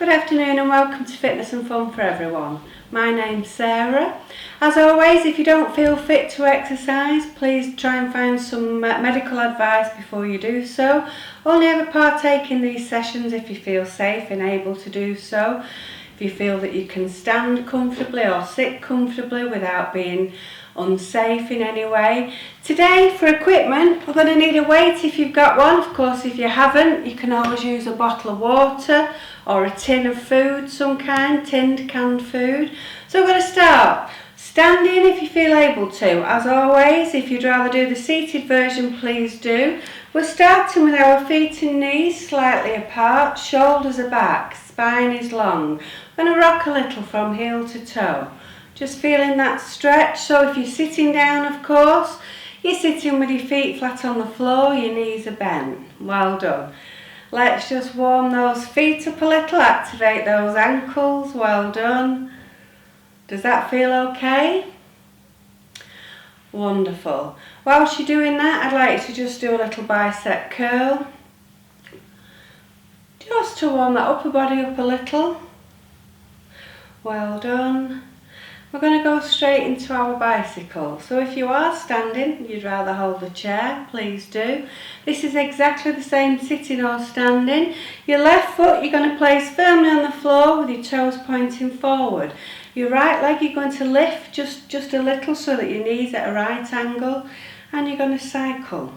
Good afternoon and welcome to Fitness and Fun for Everyone. My name's Sarah. As always, if you don't feel fit to exercise, please try and find some medical advice before you do so. Only ever partake in these sessions if you feel safe and able to do so. If you feel that you can stand comfortably or sit comfortably without being unsafe in any way. Today, for equipment, we're going to need a weight if you've got one. Of course, if you haven't, you can always use a bottle of water or a tin of food, some kind, tinned canned food. So we're going to start standing if you feel able to. As always, if you'd rather do the seated version, please do. We're starting with our feet and knees slightly apart, shoulders are back, spine is long. We're going to rock a little from heel to toe. Just feeling that stretch. So if you're sitting down, of course, you're sitting with your feet flat on the floor, your knees are bent. Well done. Let's just warm those feet up a little, activate those ankles. Well done. Does that feel okay? Wonderful. Whilst you're doing that, I'd like you to just do a little bicep curl. Just to warm that upper body up a little. Well done. We're going to go straight into our bicycle. So if you are standing, you'd rather hold the chair, please do. This is exactly the same sitting or standing. Your left foot you're going to place firmly on the floor with your toes pointing forward. Your right leg you're going to lift just a little so that your knees at a right angle, and you're going to cycle.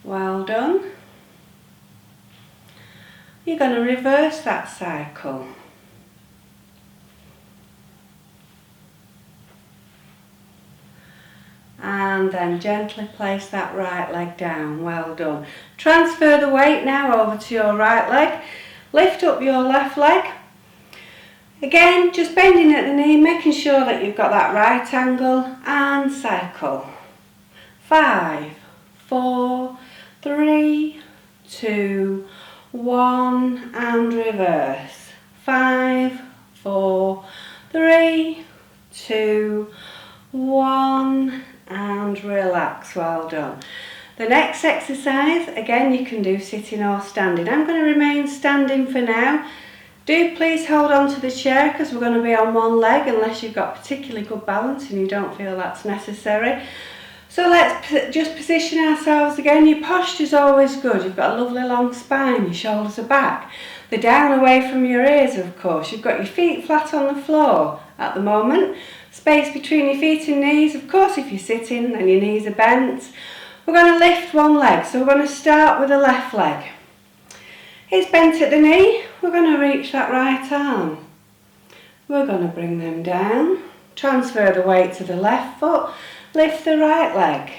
Well done. You're going to reverse that cycle. And then gently place that right leg down. Well done. Transfer the weight now over to your right leg. Lift up your left leg. Again, just bending at the knee, making sure that you've got that right angle, and cycle. 5, 4, 3, 2, 1, and reverse. 5, 4, 3, 2, 1, and relax. Well done. The next exercise, again, you can do sitting or standing. I'm going to remain standing for now. Do please hold on to the chair because we're going to be on one leg unless you've got particularly good balance and you don't feel that's necessary. So let's just position ourselves again. Your posture's always good. You've got a lovely long spine, your shoulders are back. They're down away from your ears, of course. You've got your feet flat on the floor at the moment. Space between your feet and knees. Of course, if you're sitting and your knees are bent. We're going to lift one leg. So we're going to start with the left leg. It's bent at the knee. We're going to reach that right arm. We're going to bring them down. Transfer the weight to the left foot. Lift the right leg.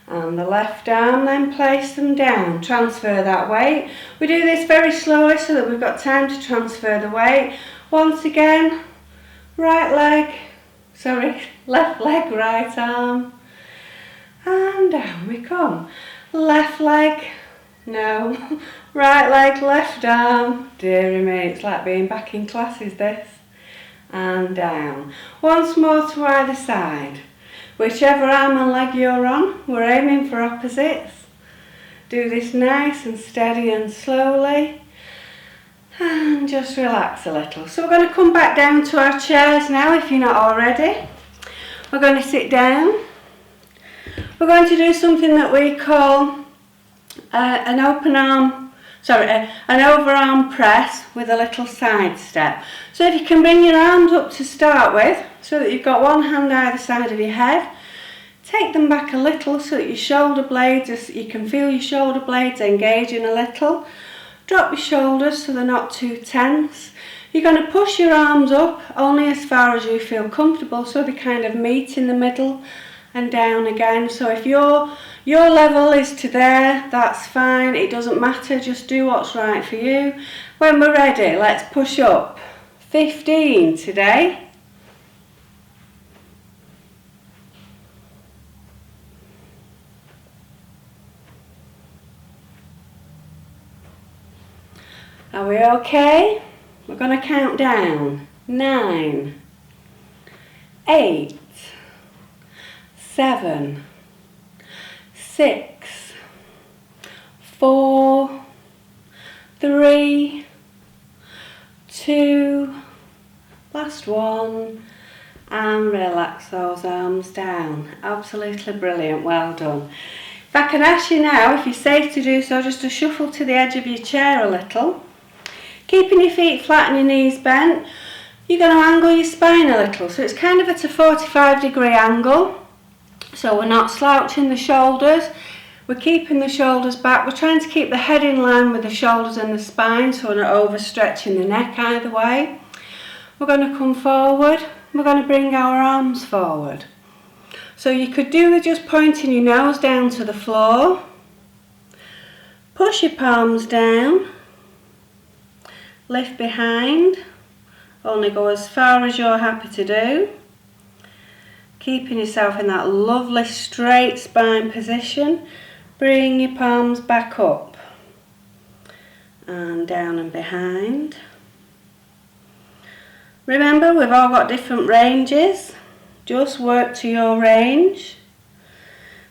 And the left arm, then place them down. Transfer that weight. We do this very slowly so that we've got time to transfer the weight. Once again, left leg, right arm. And down we come. Left leg, no. Right leg, left arm. Dearie me, it's like being back in classes this. And down. Once more to either side. Whichever arm and leg you're on, we're aiming for opposites. Do this nice and steady and slowly. And just relax a little. So we're going to come back down to our chairs now if you're not already. We're going to sit down. We're going to do something that we call an overarm press with a little side step. So if you can bring your arms up to start with, so that you've got one hand either side of your head, take them back a little so that your shoulder blades, you can feel your shoulder blades engaging a little. Drop your shoulders so they're not too tense. You're going to push your arms up only as far as you feel comfortable, so they kind of meet in the middle, and down again. So if your level is to there, that's fine. It doesn't matter. Just do what's right for you. When we're ready, let's push up. 15 today. Are we okay? We're going to count down. 9, 8, 7, 6, 4, 3, 3, 2, last one, and relax those arms down. Absolutely brilliant, well done. If I can ask you now, if you're safe to do so, just to shuffle to the edge of your chair a little. Keeping your feet flat and your knees bent, you're going to angle your spine a little. So it's kind of at a 45-degree angle. So we're not slouching the shoulders, we're keeping the shoulders back. We're trying to keep the head in line with the shoulders and the spine, so we're not overstretching the neck either way. We're going to come forward, we're going to bring our arms forward. So you could do with just pointing your nose down to the floor. Push your palms down. Lift behind. Only go as far as you're happy to do. Keeping yourself in that lovely straight spine position. Bring your palms back up. And down and behind. Remember, we've all got different ranges. Just work to your range.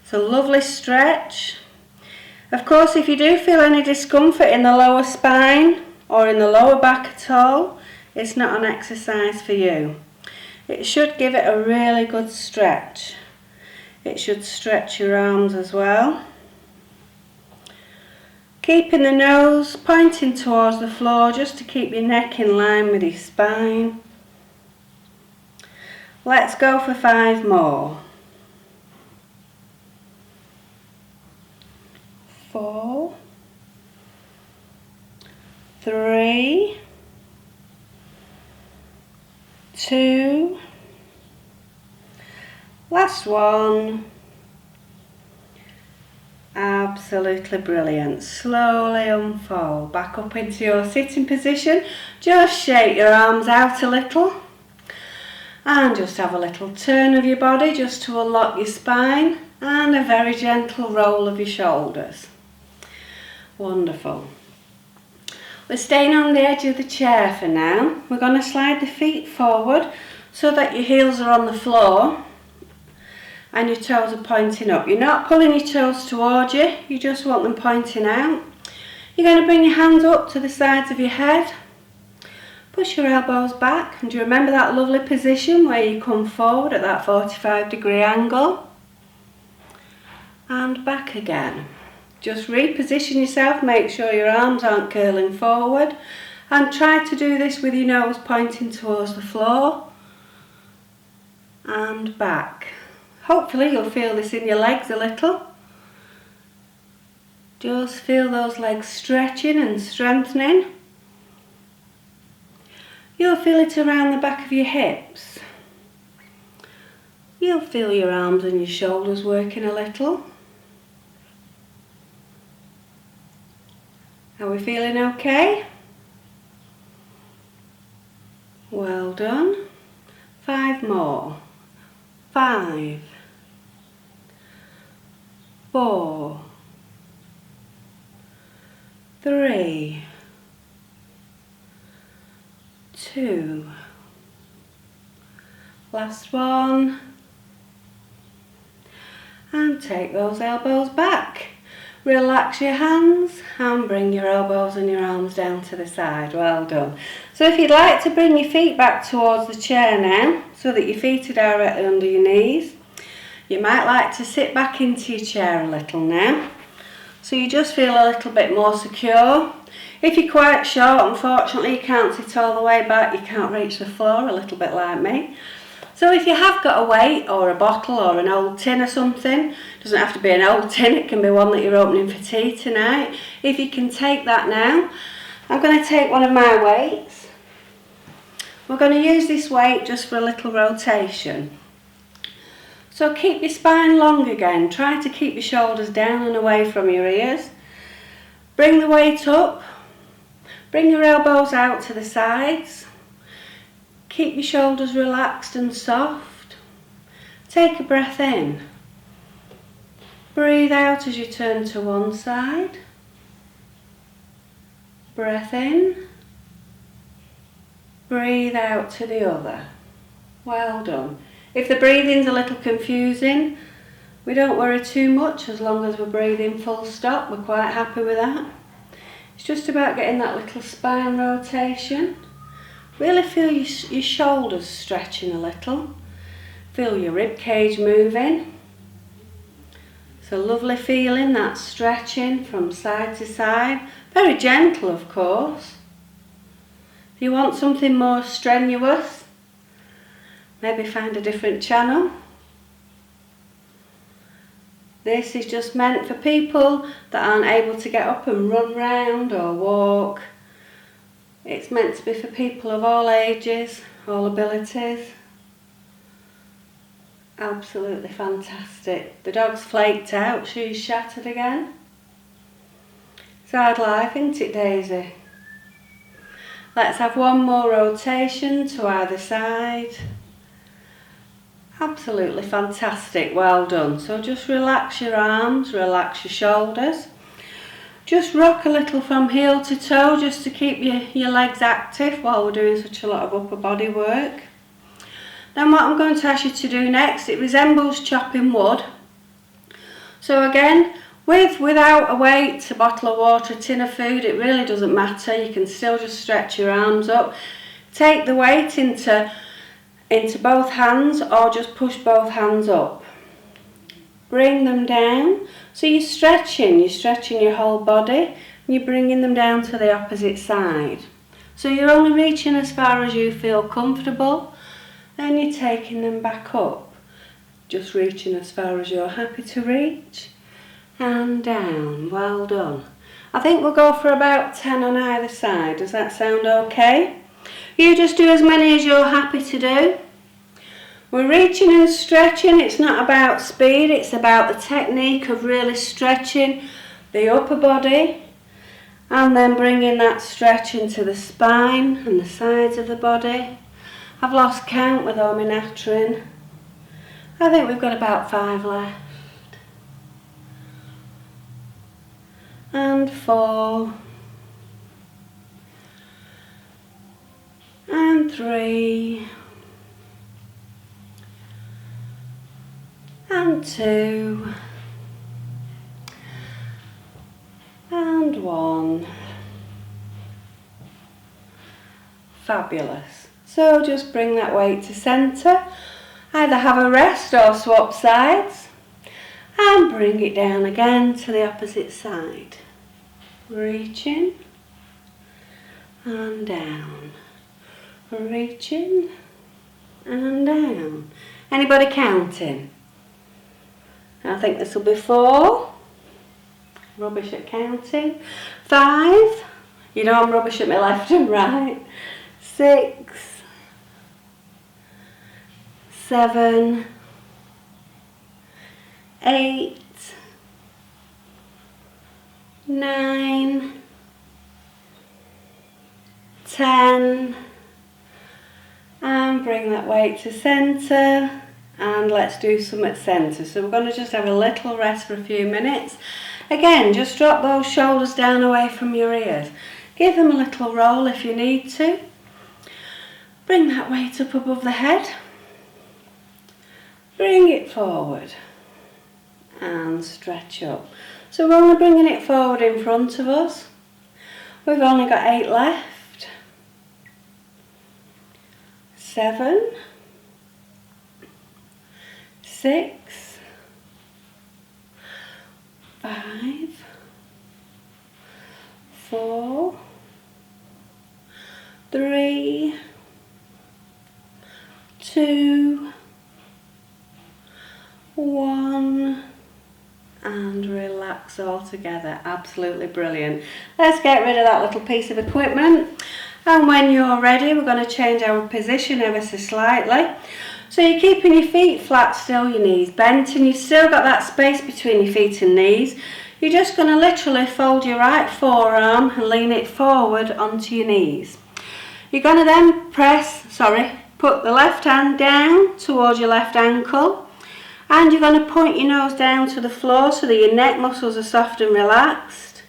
It's a lovely stretch. Of course, if you do feel any discomfort in the lower spine or in the lower back at all, it's not an exercise for you. It should give it a really good stretch. It should stretch your arms as well. Keeping the nose pointing towards the floor just to keep your neck in line with your spine. Let's go for 5 more. 4, 3, 2, last one. Absolutely brilliant. Slowly unfold back up into your sitting position. Just shake your arms out a little. And just have a little turn of your body just to unlock your spine, and a very gentle roll of your shoulders. Wonderful. We're staying on the edge of the chair for now. We're going to slide the feet forward so that your heels are on the floor and your toes are pointing up. You're not pulling your toes towards you, you just want them pointing out. You're going to bring your hands up to the sides of your head. Push your elbows back, and do you remember that lovely position where you come forward at that 45-degree angle? And back again. Just reposition yourself, make sure your arms aren't curling forward, and try to do this with your nose pointing towards the floor. And back. Hopefully you'll feel this in your legs a little. Just feel those legs stretching and strengthening. You'll feel it around the back of your hips. You'll feel your arms and your shoulders working a little. Are we feeling okay? Well done. 5 more. 5, 4, 3, 2, last one, and take those elbows back. Relax your hands and bring your elbows and your arms down to the side. Well done. So if you'd like to bring your feet back towards the chair now, so that your feet are directly under your knees, you might like to sit back into your chair a little now, so you just feel a little bit more secure. If you're quite short, unfortunately you can't sit all the way back, you can't reach the floor, a little bit like me. So if you have got a weight or a bottle or an old tin or something, doesn't have to be an old tin, it can be one that you're opening for tea tonight. If you can take that now, I'm going to take one of my weights. We're going to use this weight just for a little rotation. So keep your spine long again, try to keep your shoulders down and away from your ears. Bring the weight up, bring your elbows out to the sides. Keep your shoulders relaxed and soft. Take a breath in. Breathe out as you turn to one side. Breath in. Breathe out to the other. Well done. If the breathing's a little confusing, we don't worry too much as long as we're breathing full stop. We're quite happy with that. It's just about getting that little spine rotation. Really feel your shoulders stretching a little. Feel your rib cage moving. It's a lovely feeling, that stretching from side to side. Very gentle, of course. If you want something more strenuous, maybe find a different channel. This is just meant for people that aren't able to get up and run round or walk. It's meant to be for people of all ages, all abilities. Absolutely fantastic. The dog's flaked out, she's shattered again. It's hard life, isn't it, Daisy? Let's have one more rotation to either side. Absolutely fantastic, well done. So just relax your arms, relax your shoulders. Just rock a little from heel to toe just to keep your legs active while we're doing such a lot of upper body work. Then what I'm going to ask you to do next, it resembles chopping wood. So again, without a weight, a bottle of water, a tin of food, it really doesn't matter. You can still just stretch your arms up. Take the weight into both hands or just push both hands up. Bring them down. So you're stretching your whole body and you're bringing them down to the opposite side. So you're only reaching as far as you feel comfortable, then you're taking them back up. Just reaching as far as you're happy to reach and down. Well done. I think we'll go for about 10 on either side. Does that sound okay? You just do as many as you're happy to do. We're reaching and stretching. It's not about speed, it's about the technique of really stretching the upper body and then bringing that stretch into the spine and the sides of the body. I've lost count with all my nattering. I think we've got about 5 left. And 4. And 3. And 2. And 1. Fabulous. So just bring that weight to centre. Either have a rest or swap sides. And bring it down again to the opposite side. Reaching and down. Reaching and down. Anybody counting? I think this will be 4. Rubbish at counting. 5. You know I'm rubbish at my left and right. 6. 7. 8. 9. 10. And bring that weight to centre. And let's do some at centre. So we're going to just have a little rest for a few minutes. Again, just drop those shoulders down away from your ears. Give them a little roll if you need to. Bring that weight up above the head. Bring it forward. And stretch up. So we're only bringing it forward in front of us. We've only got 8 left. 7. 6. 5. 4. 3. 2. 1. And relax all together. Absolutely brilliant. Let's get rid of that little piece of equipment. And when you're ready, we're going to change our position ever so slightly. So you're keeping your feet flat still, your knees bent, and you've still got that space between your feet and knees. You're just going to literally fold your right forearm and lean it forward onto your knees. You're going to then put the left hand down towards your left ankle, and you're going to point your nose down to the floor so that your neck muscles are soft and relaxed.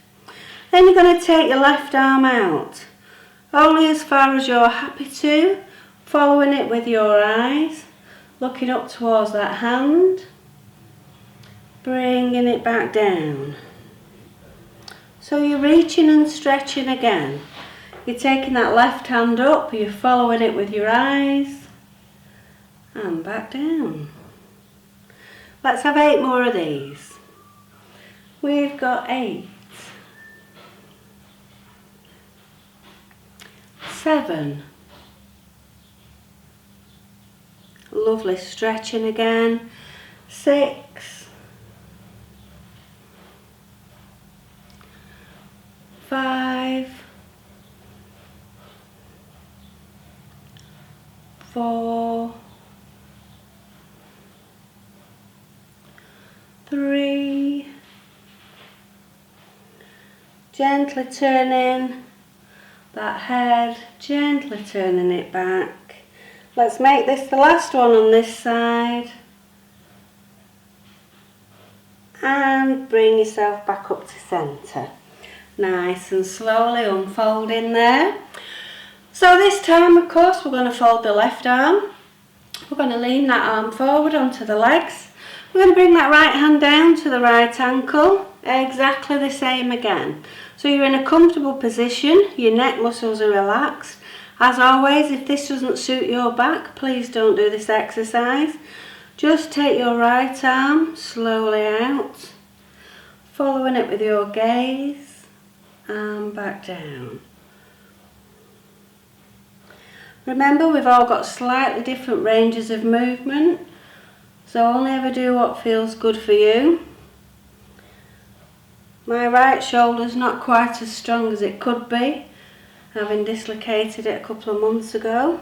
Then you're going to take your left arm out, only as far as you're happy to, following it with your eyes, looking up towards that hand, bringing it back down. So you're reaching and stretching again. You're taking that left hand up, you're following it with your eyes, and back down. Let's have 8 more of these. We've got 8, 7. Lovely stretching again. 6, 5, 4, 3, gently turning that head, gently turning it back. Let's make this the last one on this side. And bring yourself back up to centre. Nice and slowly unfolding there. So this time, of course, we're going to fold the left arm. We're going to lean that arm forward onto the legs. We're going to bring that right hand down to the right ankle. Exactly the same again. So you're in a comfortable position, your neck muscles are relaxed. As always, if this doesn't suit your back, please don't do this exercise. Just take your right arm slowly out, following it with your gaze, and back down. Remember, we've all got slightly different ranges of movement, so only ever do what feels good for you. My right shoulder's not quite as strong as it could be, having dislocated it a couple of months ago.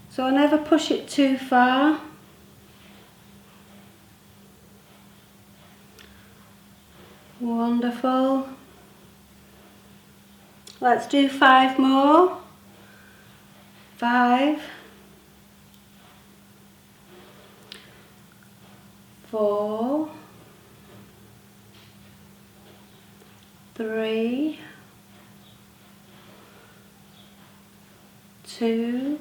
So I never push it too far. Wonderful. Let's do 5 more. 5, 4, 3, 2,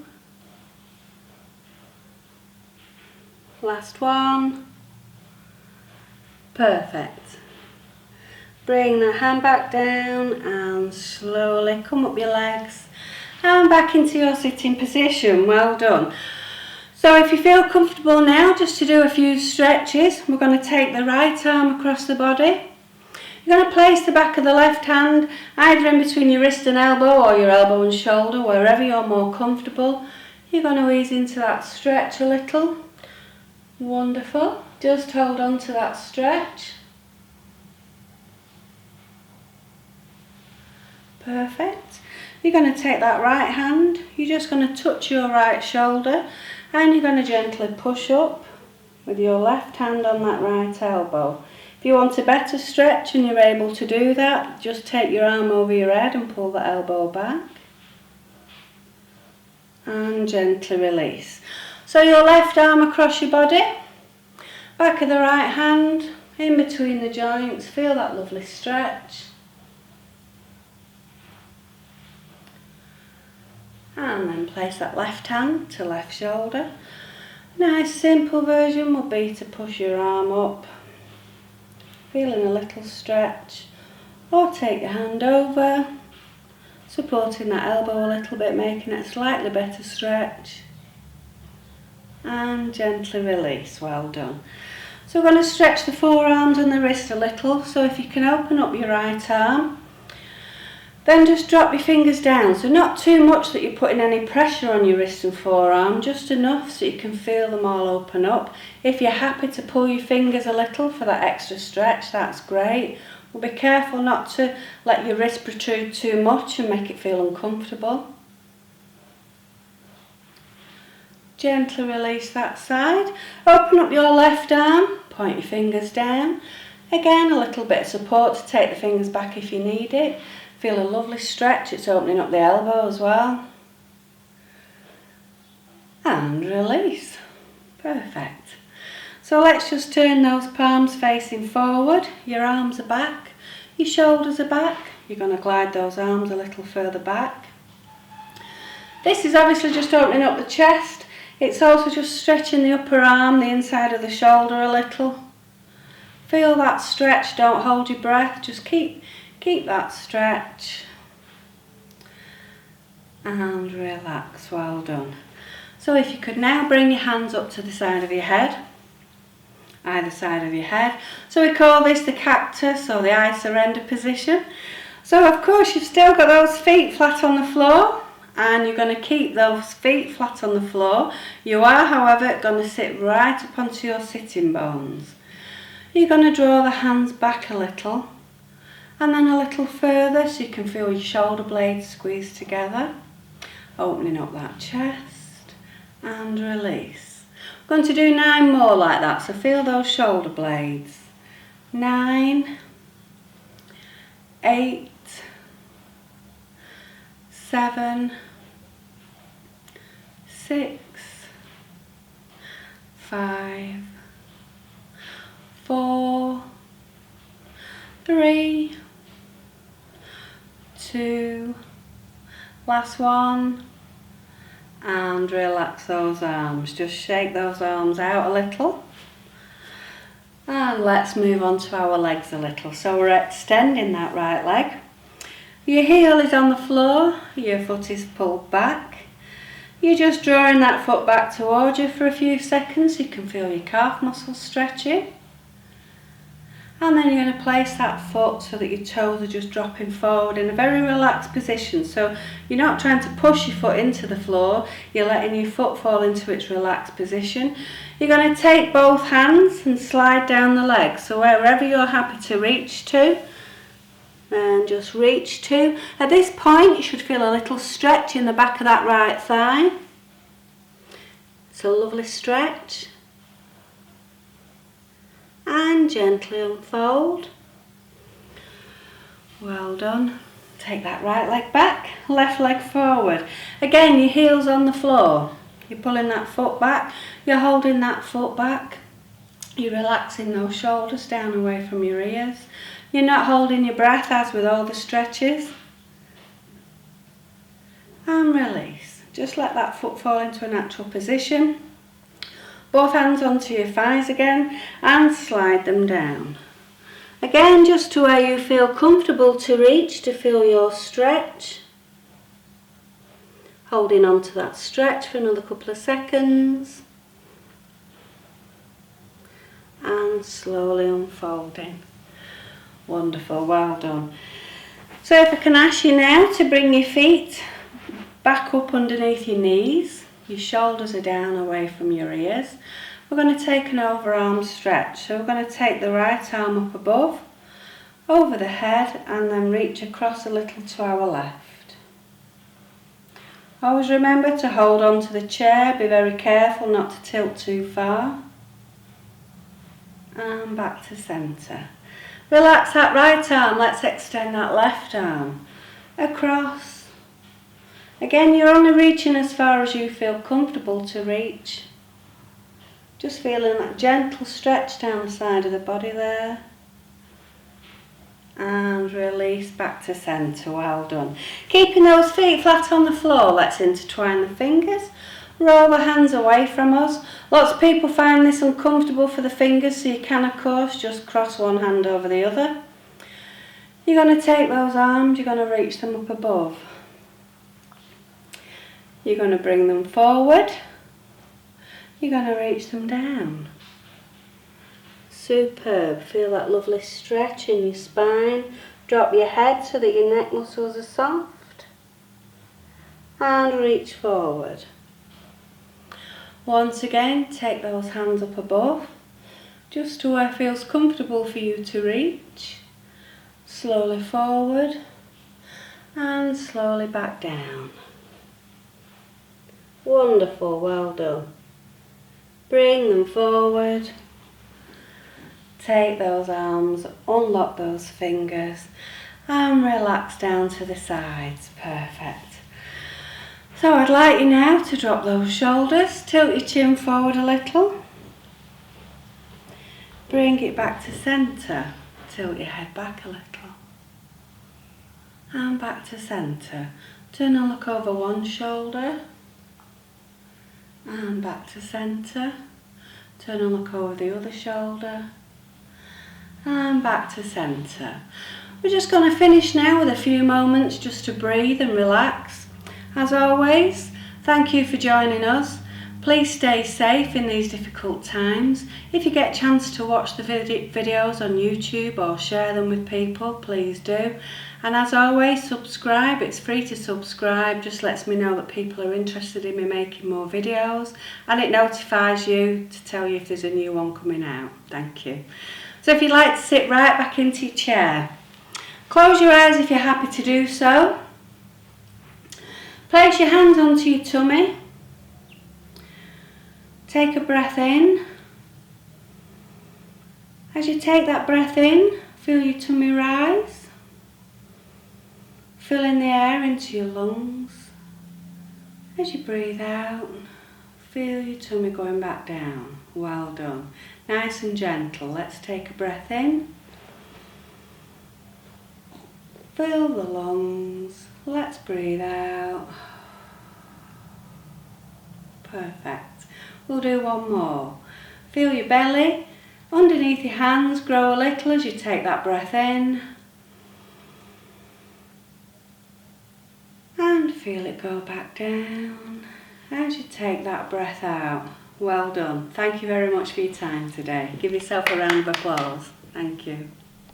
last one. Perfect. Bring the hand back down and slowly come up your legs and back into your sitting position. Well done. So if you feel comfortable now, just to do a few stretches, we're going to take the right arm across the body. You're going to place the back of the left hand either in between your wrist and elbow or your elbow and shoulder, wherever you're more comfortable. You're going to ease into that stretch a little. Wonderful. Just hold on to that stretch. Perfect. You're going to take that right hand, you're just going to touch your right shoulder and you're going to gently push up with your left hand on that right elbow. If you want a better stretch and you're able to do that, just take your arm over your head and pull the elbow back. And gently release. So your left arm across your body, back of the right hand, in between the joints, feel that lovely stretch. And then place that left hand to left shoulder. Nice simple version would be to push your arm up, feeling a little stretch, or take your hand over, supporting that elbow a little bit, making it a slightly better stretch, and gently release. Well done. So we're going to stretch the forearms and the wrist a little, so if you can open up your right arm, then just drop your fingers down, so not too much that you're putting any pressure on your wrist and forearm, just enough so you can feel them all open up. If you're happy to pull your fingers a little for that extra stretch, that's great. But be careful not to let your wrist protrude too much and make it feel uncomfortable. Gently release that side. Open up your left arm, point your fingers down. Again, a little bit of support to take the fingers back if you need it. Feel a lovely stretch, it's opening up the elbow as well. And release. Perfect. So let's just turn those palms facing forward. Your arms are back, your shoulders are back. You're going to glide those arms a little further back. This is obviously just opening up the chest. It's also just stretching the upper arm, the inside of the shoulder a little. Feel that stretch, don't hold your breath, just keep that stretch. And relax, well done. So if you could now bring your hands up to the side of your head, either side of your head. So we call this the cactus or the I surrender position. So of course you've still got those feet flat on the floor and you're going to keep those feet flat on the floor. You are, however, going to sit right up onto your sitting bones. You're going to draw the hands back a little and then a little further so you can feel your shoulder blades squeeze together. Opening up that chest and release. We're going to do 9 more like that, so feel those shoulder blades. 9, 8, 7, 6, 5, 4, 3, 2, last one, and relax those arms. Just shake those arms out a little. And let's move on to our legs a little. So we're extending that right leg. Your heel is on the floor, your foot is pulled back. You're just drawing that foot back towards you for a few seconds so you can feel your calf muscles stretching. And then you're going to place that foot so that your toes are just dropping forward in a very relaxed position. So you're not trying to push your foot into the floor, you're letting your foot fall into its relaxed position. You're going to take both hands and slide down the leg. So wherever you're happy to reach to, and just reach to. At this point you should feel a little stretch in the back of that right thigh. It's a lovely stretch. And gently unfold. Well done. Take that right leg back, left leg forward. Again, your heel's on the floor. You're pulling that foot back, you're holding that foot back. You're relaxing those shoulders down away from your ears. You're not holding your breath as with all the stretches. And release. Just let that foot fall into a natural position. Both hands onto your thighs again and slide them down. Again, just to where you feel comfortable to reach to feel your stretch. Holding on to that stretch for another couple of seconds. And slowly unfolding. Wonderful, well done. So if I can ask you now to bring your feet back up underneath your knees. Your shoulders are down away from your ears. We're going to take an overarm stretch. So we're going to take the right arm up above, over the head, and then reach across a little to our left. Always remember to hold on to the chair. Be very careful not to tilt too far. And back to centre. Relax that right arm. Let's extend that left arm across. Again, you're only reaching as far as you feel comfortable to reach. Just feeling that gentle stretch down the side of the body there. And release back to centre, well done. Keeping those feet flat on the floor, let's intertwine the fingers. Roll the hands away from us. Lots of people find this uncomfortable for the fingers, so you can of course just cross one hand over the other. You're going to take those arms, you're going to reach them up above. You're going to bring them forward. You're going to reach them down. Superb. Feel that lovely stretch in your spine. Drop your head so that your neck muscles are soft. And reach forward. Once again, take those hands up above, just to where it feels comfortable for you to reach. Slowly forward and slowly back down. Wonderful, well done. Bring them forward. Take those arms, unlock those fingers and relax down to the sides. Perfect. So I'd like you now to drop those shoulders, tilt your chin forward a little. Bring it back to centre. Tilt your head back a little. And back to centre. Turn and look over one shoulder. And back to centre. Turn and look over the other shoulder. and back to centre. We're just going to finish now with a few moments just to breathe and relax. As always, thank you for joining us. Please stay safe in these difficult times. If you get a chance to watch the videos on YouTube or share them with people, please do. And as always, subscribe. It's free to subscribe. Just lets me know that people are interested in me making more videos, and it notifies you to tell you if there's a new one coming out. Thank you. So if you'd like to sit right back into your chair, close your eyes if you're happy to do so. Place your hands onto your tummy. Take a breath in. As you take that breath in, feel your tummy rise. Filling the air into your lungs. As you breathe out, feel your tummy going back down. Well done. Nice and gentle. Let's take a breath in. Fill the lungs. Let's breathe out. Perfect. We'll do one more. Feel your belly underneath your hands grow a little as you take that breath in. And feel it go back down as you take that breath out. Well done. Thank you very much for your time today. Give yourself a round of applause. Thank you.